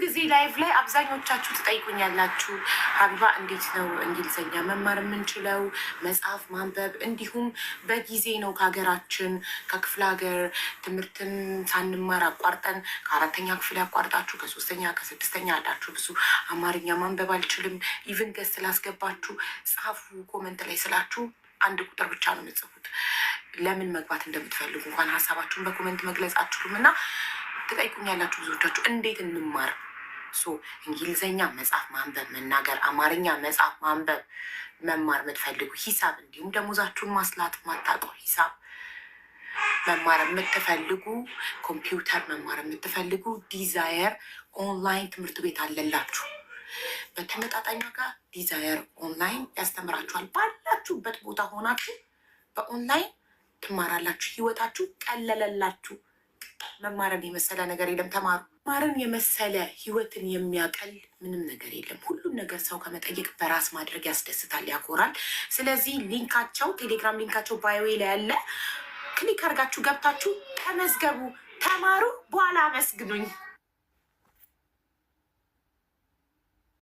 ጊዜ ላይቭ ላይ አብዛኞቻችሁ ትጠይቁኛላችሁ፣ ሀቢባ እንዴት ነው እንግሊዝኛ መማር የምንችለው? መጽሐፍ ማንበብ እንዲሁም በጊዜ ነው ከሀገራችን ከክፍለ ሀገር ትምህርትን ሳንማር አቋርጠን ከአራተኛ ክፍል ያቋርጣችሁ ከሶስተኛ ከስድስተኛ አላችሁ ብዙ አማርኛ ማንበብ አልችልም ኢቭን ገስ ስላስገባችሁ ጻፉ ኮመንት ላይ ስላችሁ አንድ ቁጥር ብቻ ነው የምጽፉት። ለምን መግባት እንደምትፈልጉ እንኳን ሀሳባችሁን በኮመንት መግለጽ አትችሉም እና ትጠይቁኛላችሁ ብዙዎቻችሁ እንዴት እንማር። እንግሊዝኛ መጽሐፍ ማንበብ መናገር፣ አማርኛ መጽሐፍ ማንበብ መማር የምትፈልጉ ሂሳብ እንዲሁም ደሞዛችሁን ማስላት ማታውቀው ሂሳብ መማር የምትፈልጉ ኮምፒውተር መማር የምትፈልጉ ዲዛየር ኦንላይን ትምህርት ቤት አለላችሁ። በተመጣጣኝ ዋጋ ዲዛየር ኦንላይን ያስተምራችኋል። ባላችሁበት ቦታ ሆናችሁ በኦንላይን ትማራላችሁ። ህይወታችሁ ቀለለላችሁ። መማርን የመሰለ ነገር የለም። ተማሩ። መማርን የመሰለ ህይወትን የሚያቀል ምንም ነገር የለም። ሁሉም ነገር ሰው ከመጠየቅ በራስ ማድረግ ያስደስታል፣ ያኮራል። ስለዚህ ሊንካቸው ቴሌግራም ሊንካቸው ባዮ ላይ ያለ ክሊክ አድርጋችሁ ገብታችሁ ተመዝገቡ፣ ተማሩ፣ በኋላ አመስግኑኝ።